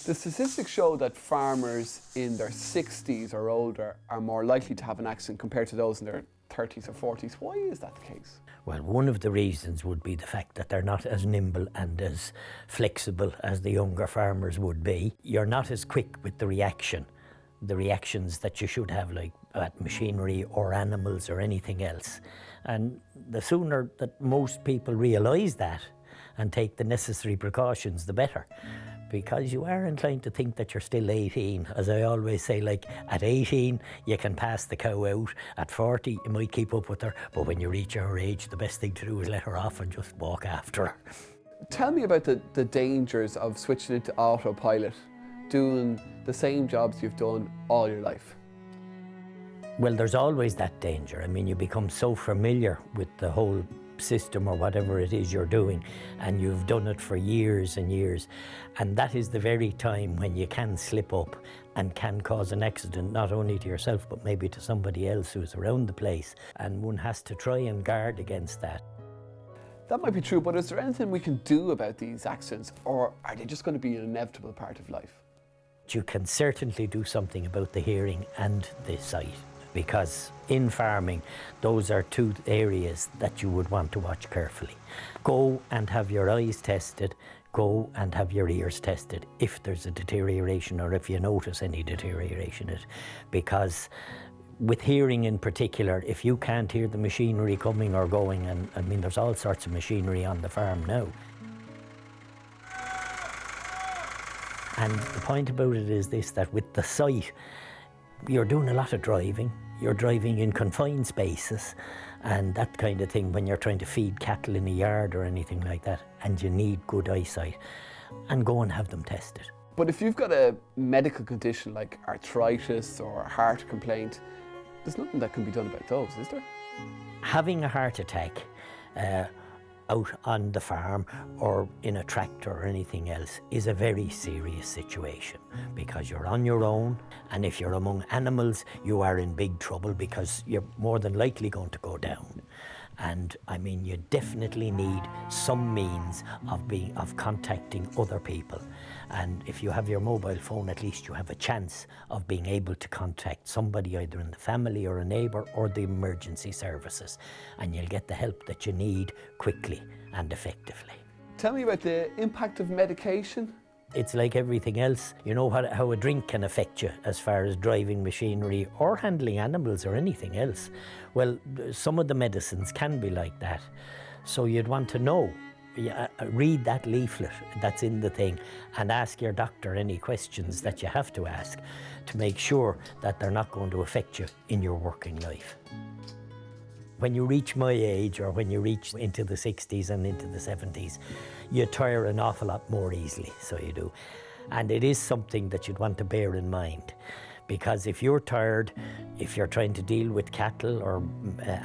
The statistics show that farmers in their 60s or older are more likely to have an accident compared to those in their 30s or 40s. Why is that the case? Well, one of the reasons would be the fact that they're not as nimble and as flexible as the younger farmers would be. You're not as quick with the reactions that you should have, like at machinery or animals or anything else. And the sooner that most people realise that and take the necessary precautions, the better. Because you are inclined to think that you're still 18. As I always say, like at 18, you can pass the cow out. At 40, you might keep up with her. But when you reach our age, the best thing to do is let her off and just walk after her. Tell me about the dangers of switching into autopilot, doing the same jobs you've done all your life. Well, there's always that danger. I mean, you become so familiar with the whole system or whatever it is you're doing, and you've done it for years and years, and that is the very time when you can slip up and can cause an accident, not only to yourself but maybe to somebody else who's around the place, and one has to try and guard against that. That might be true, but is there anything we can do about these accidents, or are they just going to be an inevitable part of life? You can certainly do something about the hearing and the sight, because in farming, those are two areas that you would want to watch carefully. Go and have your eyes tested, go and have your ears tested if there's a deterioration or if you notice any deterioration in it. Because with hearing in particular, if you can't hear the machinery coming or going, and I mean there's all sorts of machinery on the farm now. And the point about it is this, that with the sight, you're doing a lot of driving. You're driving in confined spaces and that kind of thing when you're trying to feed cattle in a yard or anything like that, and you need good eyesight, and go and have them tested. But if you've got a medical condition like arthritis or a heart complaint, there's nothing that can be done about those, is there? Having a heart attack out on the farm or in a tractor or anything else is a very serious situation, because you're on your own, and if you're among animals you are in big trouble because you're more than likely going to go down. And I mean, you definitely need some means of contacting other people. And if you have your mobile phone, at least you have a chance of being able to contact somebody either in the family or a neighbour or the emergency services, and you'll get the help that you need quickly and effectively. Tell me about the impact of medication. It's like everything else. You know how a drink can affect you as far as driving machinery or handling animals or anything else. Well, some of the medicines can be like that. So you'd want to know. Read that leaflet that's in the thing and ask your doctor any questions that you have to ask to make sure that they're not going to affect you in your working life. When you reach my age, or when you reach into the 60s and into the 70s, you tire an awful lot more easily, so you do. And it is something that you'd want to bear in mind, because if you're tired, if you're trying to deal with cattle or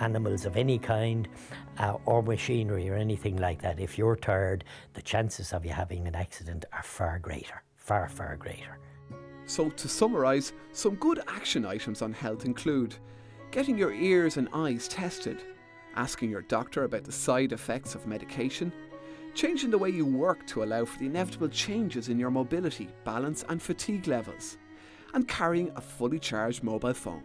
animals of any kind, or machinery or anything like that, if you're tired, the chances of you having an accident are far greater, far, far greater. So to summarise, some good action items on health include getting your ears and eyes tested, asking your doctor about the side effects of medication, changing the way you work to allow for the inevitable changes in your mobility, balance and fatigue levels, and carrying a fully charged mobile phone.